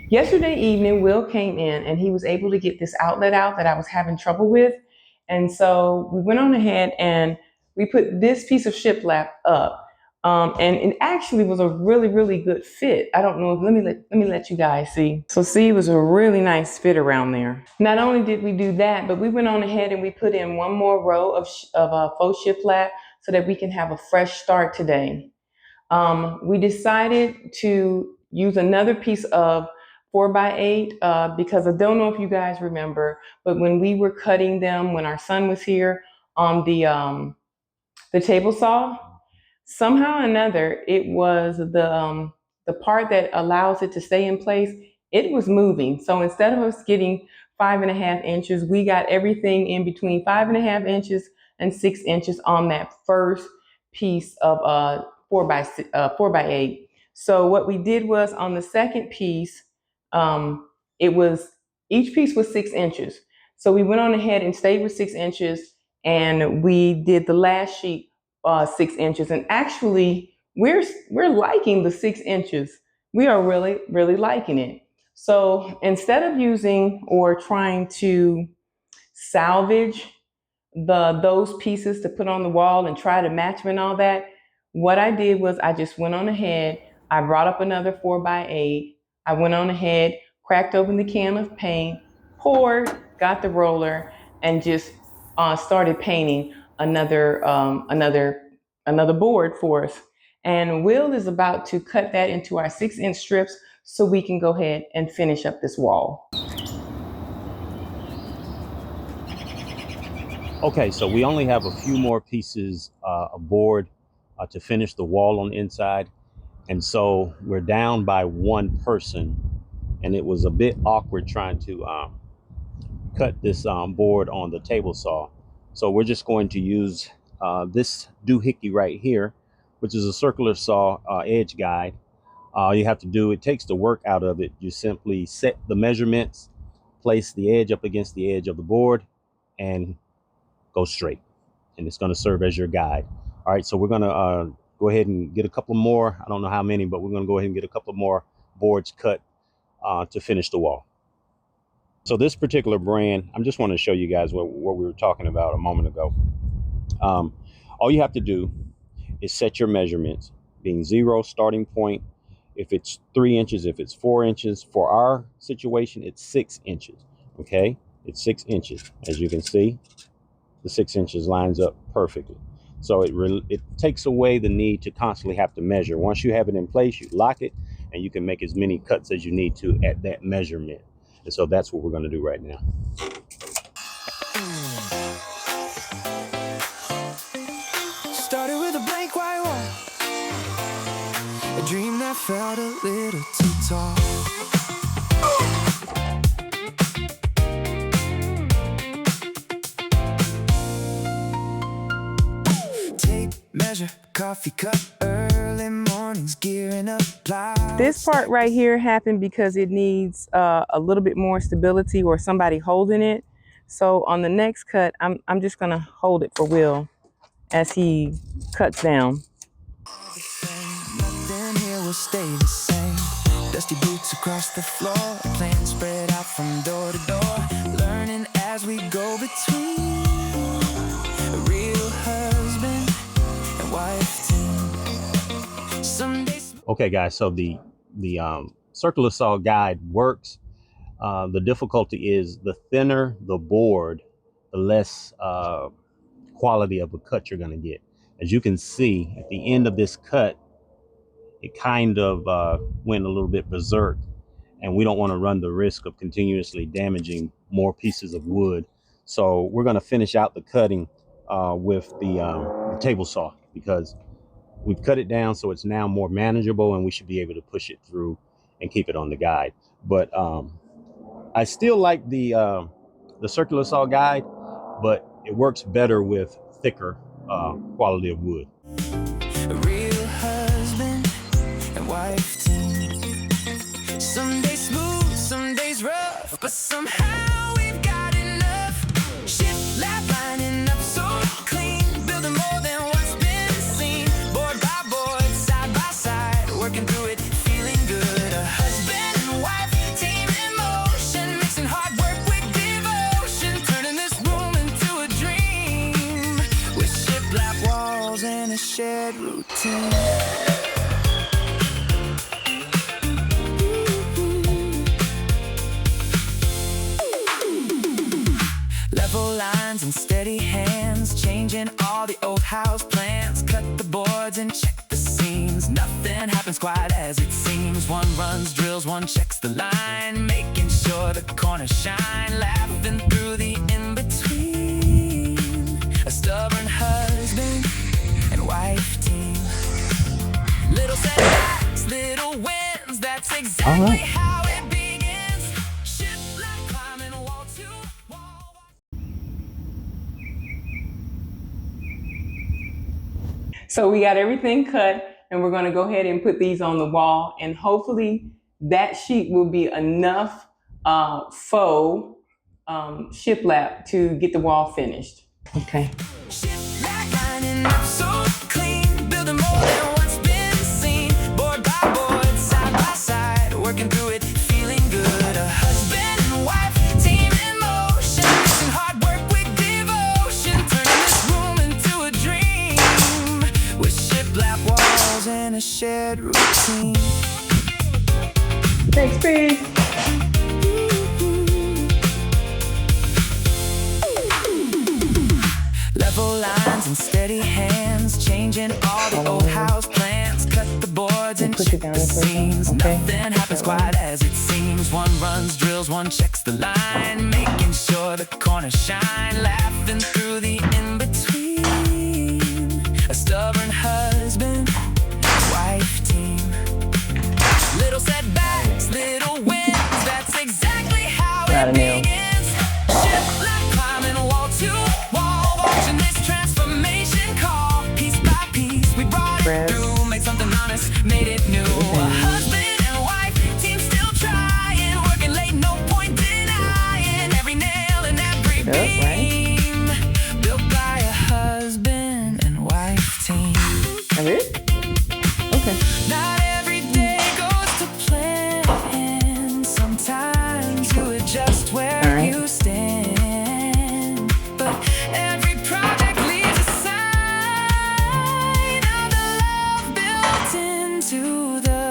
Yesterday evening, Will came in and he was able to get this outlet out that I was having trouble with. And so we went on ahead and we put this piece of shiplap up. And it actually was a really, really good fit. I don't know if let me let you guys see. So see, it was a really nice fit around there. Not only did we do that, but we went on ahead and we put in one more row of faux shiplap so that we can have a fresh start today. We decided to use another piece of 4x8 because I don't know if you guys remember, but when we were cutting them when our son was here on the table saw, somehow or another it was the part that allows it to stay in place. It was moving, so instead of us getting 5.5 inches, we got everything in between 5.5 inches and 6 inches on that first piece of 4x8. So what we did was on the second piece, it was each piece was 6 inches. So we went on ahead and stayed with 6 inches, and we did the last sheet 6 inches. And actually, we're liking the 6 inches. We are really, really liking it. So instead of using or trying to salvage those pieces to put on the wall and try to match them and all that, what I did was I just went on ahead. I brought up another 4x8. I went on ahead, cracked open the can of paint, poured, got the roller, and just started painting another board for us. And Will is about to cut that into our 6-inch strips so we can go ahead and finish up this wall. Okay, so we only have a few more pieces of board to finish the wall on the inside. And so we're down by one person, and it was a bit awkward trying to cut this board on the table saw. So we're just going to use this doohickey right here, which is a circular saw edge guide. All you have to do, it takes the work out of it. You simply set the measurements, place the edge up against the edge of the board, and go straight. And it's going to serve as your guide. All right, so we're going to go ahead and get a couple more. I don't know how many, but we're going to go ahead and get a couple more boards cut to finish the wall. So this particular brand, I'm just want to show you guys what we were talking about a moment ago. All you have to do is set your measurements, being 0 starting point. If it's 3 inches, if it's 4 inches, for our situation, it's 6 inches. Okay, it's 6 inches. As you can see, the 6 inches lines up perfectly. So it takes away the need to constantly have to measure. Once you have it in place, you lock it, and you can make as many cuts as you need to at that measurement. And so that's what we're going to do right now. Started with a blank white wall, a dream that felt a little too tall. Tape measure, coffee cup, early mornings gearing up. This part right here happened because it needs a little bit more stability or somebody holding it. So on the next cut, I'm just gonna hold it for Will as he cuts down. Nothing here will stay the same. Dusty boots across the floor, plans spread out from door to door. Learning as we go between a real husband and wife team. Someday. Okay, guys. So the circular saw guide works. The difficulty is the thinner the board, the less quality of a cut you're going to get. As you can see at the end of this cut, it kind of went a little bit berserk, and we don't want to run the risk of continuously damaging more pieces of wood. So we're going to finish out the cutting with the table saw, because we've cut it down so it's now more manageable, and we should be able to push it through and keep it on the guide. But I still like the circular saw guide, but it works better with thicker quality of wood. A real husband and wife team. Some days smooth, some days rough, but somehow we've got enough. Shiplap lining up so clean, building more than what's been seen. Board by board, side by side, working through it, feeling good. A husband and wife team. routine. Level lines and steady hands, changing all the old house plans. Cut the boards and check the seams. Nothing happens quite as it seems. One runs drills, one checks the line, making sure the corners shine. Laughing through the in-between. A stubborn husband and wife team. Little setbacks, little wins. That's exactly All right. how it begins. Shiplap climbing wall to wall. So we got everything cut, and we're going to go ahead and put these on the wall, and hopefully that sheet will be enough faux shiplap to get the wall finished. Okay. Shiplap lining up so clean, building more than what's been seen. Board by board, side by side, working through it, feeling good. A husband and wife, team in motion, mixing hard work with devotion, turning this room into a dream with shiplap walls and a shared routine. Thanks, Pete. Level lines and steady hands, changing all the old house plans. Cut the boards and push it check down the this way. seams. Okay. Nothing happens quite as it seems. One runs drills, one checks the line, making sure the corners shine. Laughing through the in-between. A stubborn husband, wife team. Little setbacks, little wins. That's exactly how Got it a nail. begins. Shiplap climbing wall to wall, watching this transformation call. Piece by piece, we brought Press. it through, made something honest, made it new. A husband and wife team still trying, working late, no point denying. Every nail and every beam, built by a husband and wife team. That's it? Okay. Not every day goes to plan. Sometimes you adjust where All right. you stand, but every project leaves a sign of the love built into the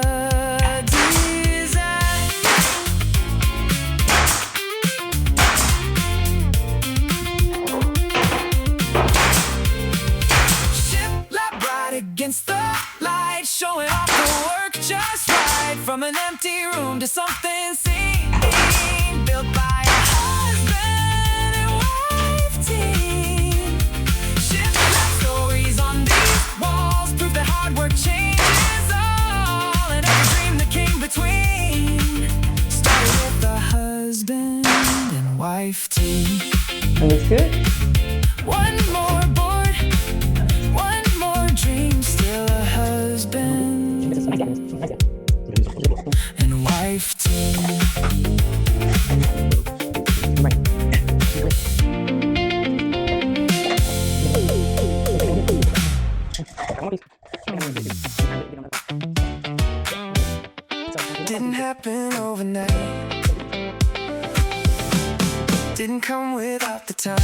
design. Shiplap right against the light, showing off the work just right. From an empty room to something seen, built by a husband and wife team. Shiplap stories on these walls, proof that hard work changes all. And every dream that came between started with the husband and wife team. That looks good. One more board, one more dream, still a husband and wife team. Didn't happen overnight, didn't come without the time.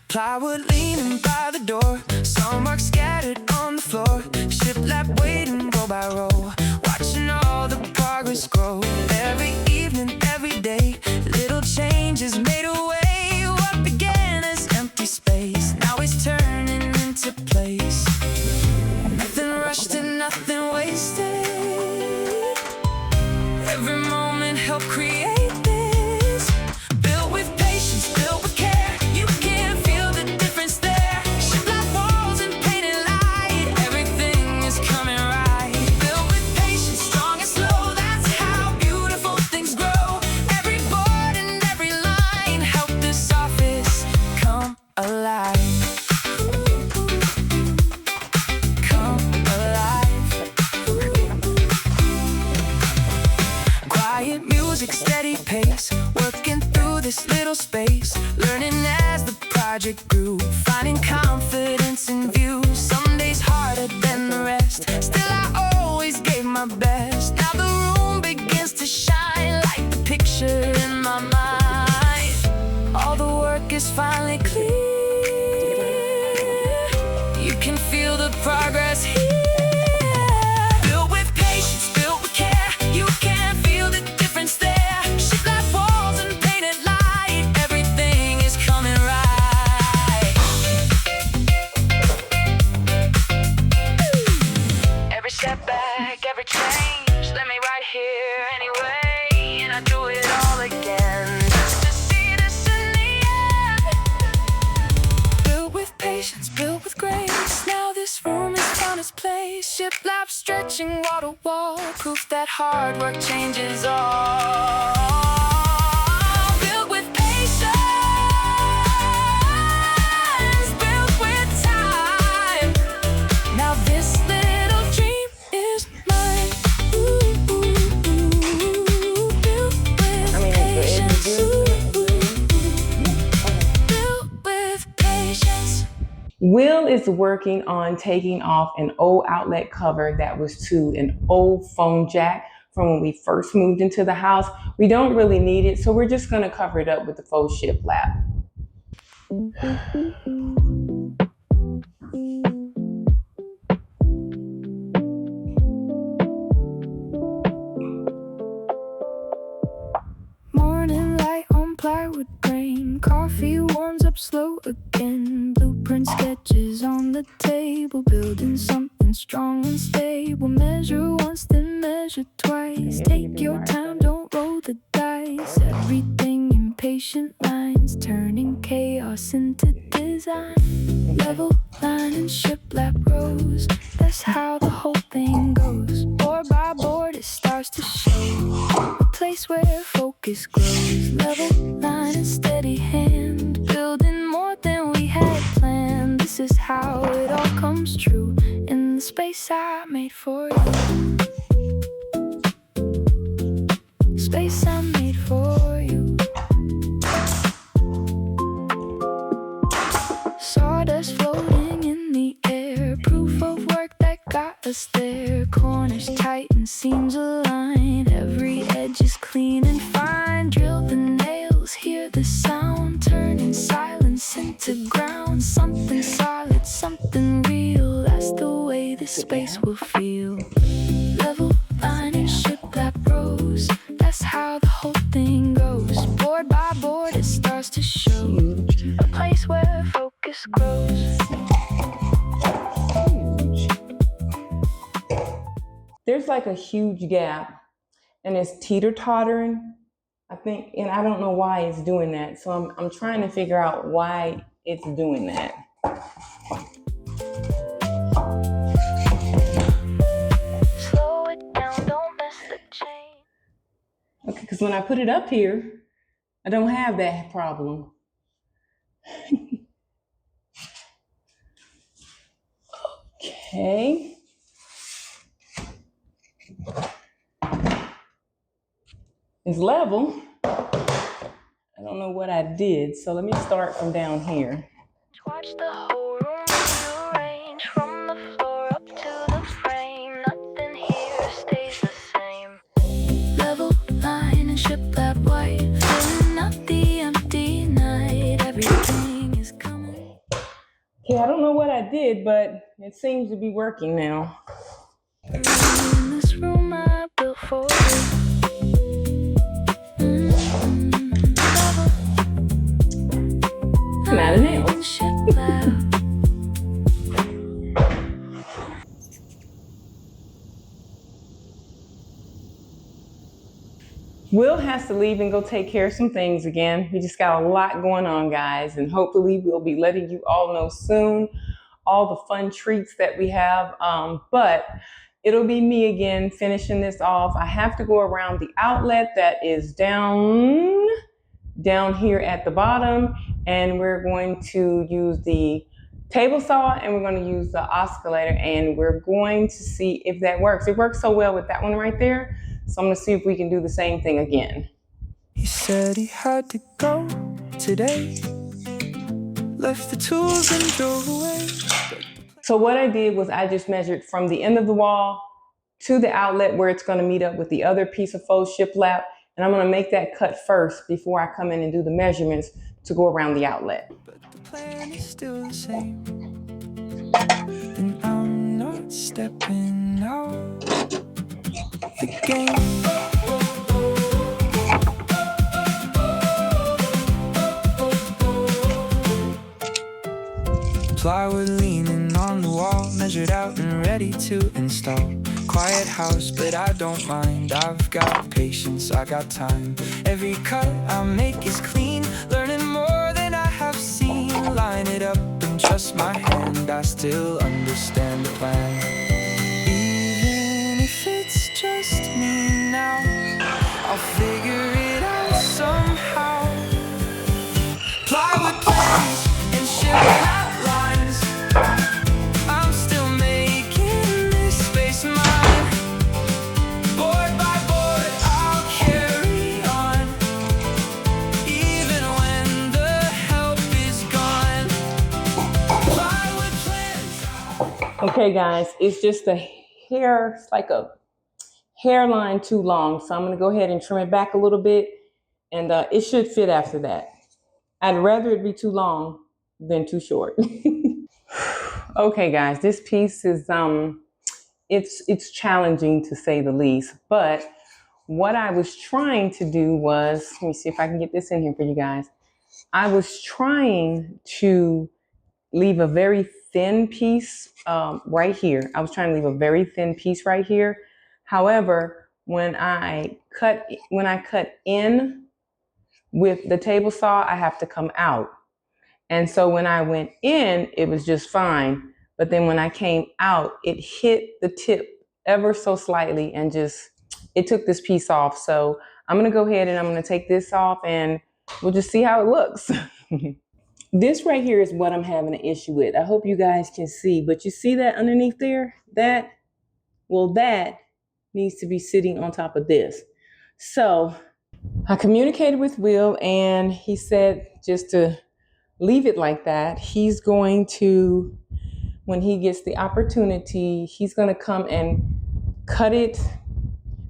Plywood leaning by the door, some marks scattered on the floor. Shiplap waiting row by row, watching all the progress grow. Every evening, every day, little changes made a way. What began as empty space now is turning into place. Nothing rushed and nothing wasted. Every moment helped create this, built with patience, built with care. You can feel the difference there. Shiplap walls and painted light, everything is coming right. Built with patience, strong and slow, that's how beautiful things grow. Every board and every line helped this office come alive. Come alive. Quiet music, steady pace, working through this little space, learning as the project grew, finding confidence in view. Some days harder than the rest, still I always gave my best. Now the room begins to shine like the picture in my mind. look is finally clear. You can feel the progress here. Built with patience, built with care. You can feel the difference there. Shiplap walls and painted light. Everything is coming right. Every step back, every change, let me right here anyway. And I do it all again, just to see this in the end. Built with patience, built with grace. Now this room has found its place. Shiplap stretching wall to wall, proof that hard work changes all. Built with patience, built with time. Now this little dream is mine. Ooh, ooh, ooh. Built with patience. Built with patience. Will is working on taking off an old outlet cover that was to an old phone jack from when we first moved into the house. We don't really need it, so we're just going to cover it up with the faux shiplap. Morning light on plywood grain. Coffee warms up slow again. Blueprint sketches on the table. Building something strong and stable. Measure once, then measure twice. Take your time, don't roll the dice. Everything in patient lines. Turning chaos into design. Level line and shiplap rows. That's how the whole thing goes. Board by board it starts to show. A place where focus grows. Level line and steady hand. Building more than we had planned. This is how it all comes true. In the space I made for you. Space I made for you. Sawdust floating in the air. Proof of work that got us there. Corners tight and seams aligned. Every edge is clean and fine. Drill the nails, hear the sound. Turning silence into ground. Something solid, something real. That's the way this space will feel. Level line and shiplap rows. That's how the whole thing goes. Board by board it starts to show. A place where focus grows. There's like a huge gap and it's teeter-tottering, I think, and I don't know why it's doing that. So I'm trying to figure out why it's doing that. Slow it down, don't miss the chain. Okay, because when I put it up here, I don't have that problem. Okay. It's level. I don't know what I did, so let me start from down here. Watch the whole room rearrange from the floor up to the frame. Nothing here stays the same. Level line and shiplap white, filling up the empty night. Everything is coming. Okay, I don't know what I did, but it seems to be working now. In this room I built for you. I'm out of nails. Will has to leave and go take care of some things again. We just got a lot going on, guys, and hopefully we'll be letting you all know soon all the fun treats that we have. But it'll be me again finishing this off. I have to go around the outlet that is down here at the bottom, and we're going to use the table saw and we're going to use the oscillator, and we're going to see if that works. It works so well with that one right there. So I'm going to see if we can do the same thing again. He said he had to go today. Left the tools and drove away. So what I did was I just measured from the end of the wall to the outlet where it's going to meet up with the other piece of faux shiplap. And I'm going to make that cut first before I come in and do the measurements to go around the outlet. But the plan is still the same, and I'm not stepping out the game. Plywood leaning on the wall, measured out and ready to install. Quiet house, but I don't mind. I've got patience, I got time. Every cut I make is clean, learning more than I have seen. Line it up and trust my hand, I still understand the plan. Even if it's just me now, I'll figure it out somehow. Plywood plans and Shiplap lines, I'm still making this space mine. Board by board, I'll carry on, even when the help is gone. Plywood plans. Okay, guys, it's just a hair, it's like a hairline too long. So I'm gonna go ahead and trim it back a little bit, and it should fit after that. I'd rather it be too long than too short. Okay, guys, this piece is it's challenging to say the least, but what I was trying to do was, let me see if I can get this in here for you guys. I was trying to leave a very thin piece right here. I was trying to leave a very thin piece right here. However, when I cut in with the table saw, I have to come out. And so when I went in, it was just fine. But then when I came out, it hit the tip ever so slightly and it took this piece off. So I'm gonna go ahead and I'm gonna take this off and we'll just see how it looks. This right here is what I'm having an issue with. I hope you guys can see, but you see that underneath there? That needs to be sitting on top of this. So I communicated with Will and he said just to leave it like that. He's going to, when he gets the opportunity, he's going to come and cut it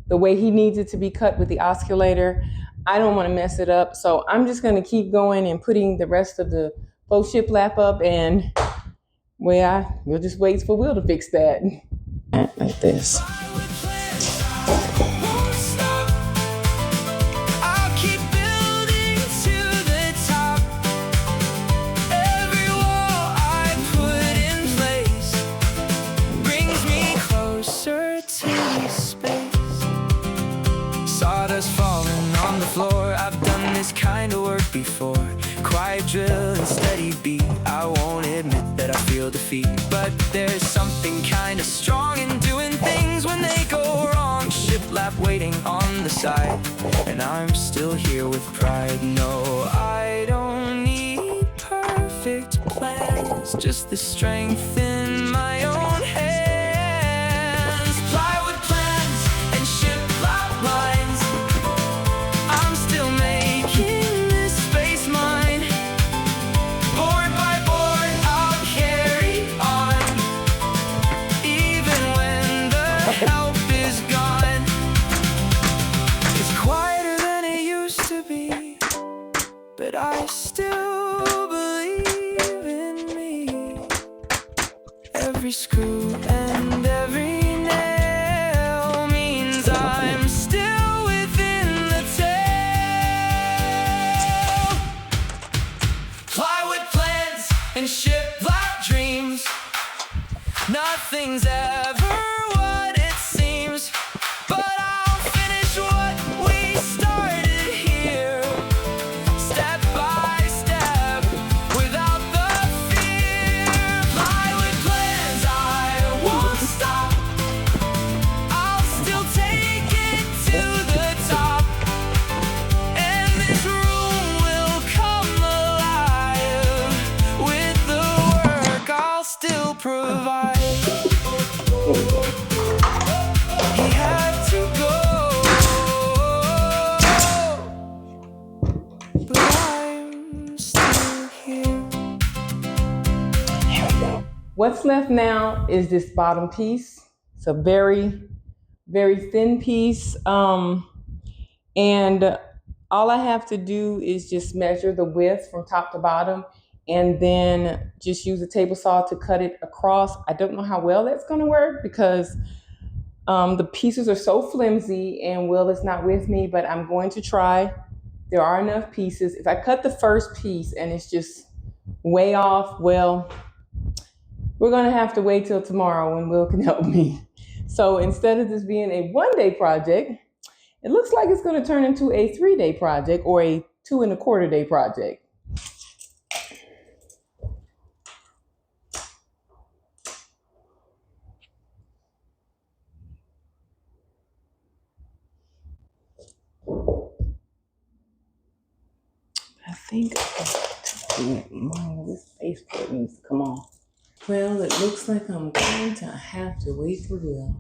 the way he needs it to be cut with the osculator. I don't want to mess it up, so I'm just going to keep going and putting the rest of the faux shiplap up, and we'll just wait for Will to fix that. Like this. Floor. I've done this kind of work before. Quiet drill and steady beat. I won't admit that I feel defeat, but there's something kind of strong in doing things when they go wrong. Shiplap waiting on the side, and I'm still here with pride. No, I don't need perfect plans, just the strength in my own hands. Plywood plans and shiplap lines, help is gone. It's quieter than it used to be, but I still believe in me. Every screw and every nail means I'm still within the tale. Plywood plans and shiplap dreams, nothing's ever what it seems, but I'll finish what we started here, step by step, without the fear. Plywood plans, I won't stop, I'll still take it to the top, and this room will come alive with the work I'll still provide. He had to go, but I'm still here. Here we go. What's left now is this bottom piece. It's a very, very thin piece. And All I have to do is just measure the width from top to bottom and then just use a table saw to cut it across. I don't know how well that's going to work because the pieces are so flimsy and Will is not with me, but I'm going to try. There are enough pieces. If I cut the first piece and it's just way off, well, we're going to have to wait till tomorrow when Will can help me. So instead of this being a 1 day project, it looks like it's going to turn into a 3 day project or a 2.25 day project. I think this baseboard needs to come off. Well, it looks like I'm going to have to wait for Will.